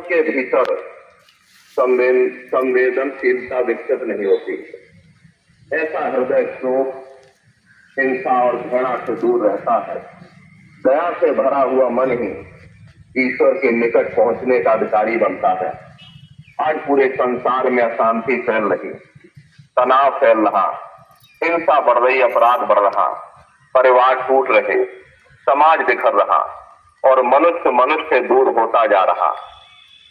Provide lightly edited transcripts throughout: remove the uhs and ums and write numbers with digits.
सबके भीतर संवेदनशीलता विकसित नहीं होती। ऐसा हृदय क्रोध, हिंसा और घृणा से दूर रहता है। दया से भरा हुआ मन ही ईश्वर के निकट पहुंचने का अधिकारी बनता है। आज पूरे संसार में अशांति फैल रही, तनाव फैल रहा, हिंसा बढ़ रही, अपराध बढ़ रहा, परिवार टूट रहे, समाज बिखर रहा और मनुष्य मनुष्य से दूर होता जा रहा।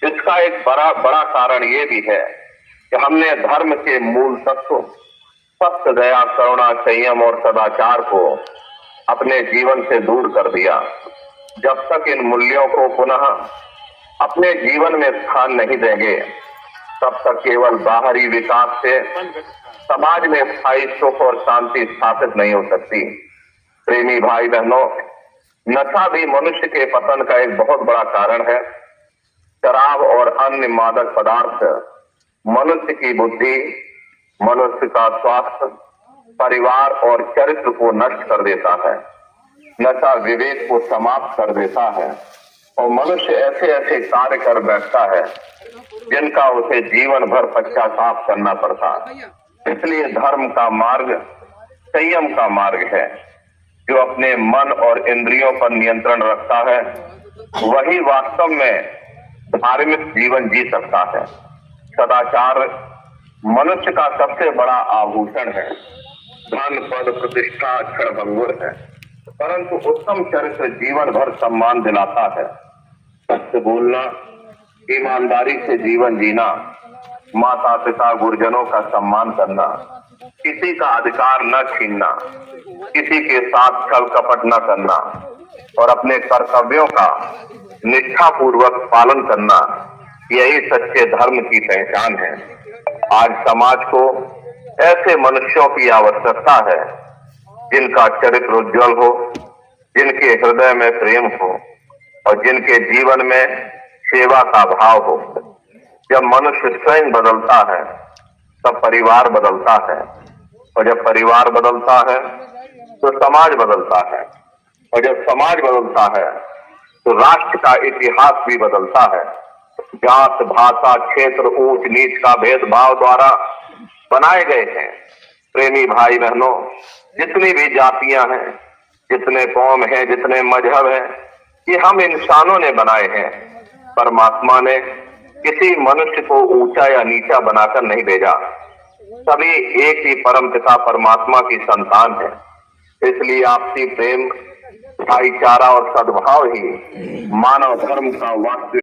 इसका एक बड़ा कारण ये भी है कि हमने धर्म के मूल तत्व सत्य, दया, करुणा, संयम और सदाचार को अपने जीवन से दूर कर दिया। जब तक इन मूल्यों को पुनः अपने जीवन में स्थान नहीं देंगे, तब तक केवल बाहरी विकास से समाज में स्थायी सुख और शांति स्थापित नहीं हो सकती। प्रेमी भाई बहनों, नशा भी मनुष्य के पतन का एक बहुत बड़ा कारण है। शराब और अन्य मादक पदार्थ मनुष्य की बुद्धि, मनुष्य का स्वास्थ्य, परिवार और चरित्र को नष्ट कर देता है। नशा विवेक को समाप्त कर देता है और मनुष्य ऐसे ऐसे कार्य कर बैठता है जिनका उसे जीवन भर पश्चाताप करना पड़ता। इसलिए धर्म का मार्ग संयम का मार्ग है। जो अपने मन और इंद्रियों पर नियंत्रण रखता है वही वास्तव में धार्मिक जीवन जी सकता है। सदाचार मनुष्य का सबसे बड़ा आभूषण है। धन, पद, प्रतिष्ठा क्षणभंगुर है, परंतु उत्तम चरित्र जीवन भर सम्मान दिलाता है। सत्य बोलना, ईमानदारी से जीवन जीना, माता पिता गुरुजनों का सम्मान करना, किसी का अधिकार न छीनना, किसी के साथ छल कपट न करना और अपने कर्तव्यों का निष्ठापूर्वक पालन करना, यही सच्चे धर्म की पहचान है। आज समाज को ऐसे मनुष्यों की आवश्यकता है जिनका चरित्र उज्जवल हो, जिनके हृदय में प्रेम हो और जिनके जीवन में सेवा का भाव हो। जब मनुष्य स्वयं बदलता है तब परिवार बदलता है और जब परिवार बदलता है तो समाज बदलता है और जब समाज बदलता है तो राष्ट्र का इतिहास भी बदलता है। जात, भाषा, क्षेत्र, ऊंच नीच का भेदभाव द्वारा बनाए गए हैं। प्रेमी भाई बहनों, जितनी भी जातियां हैं, जितने कौम हैं, जितने मजहब हैं, ये हम इंसानों ने बनाए हैं। परमात्मा ने किसी मनुष्य को ऊंचा या नीचा बनाकर नहीं भेजा। सभी एक ही परम पिता परमात्मा की संतान है। इसलिए आपसी प्रेम, भाईचारा और सद्भाव ही मानव धर्म का वास्तविक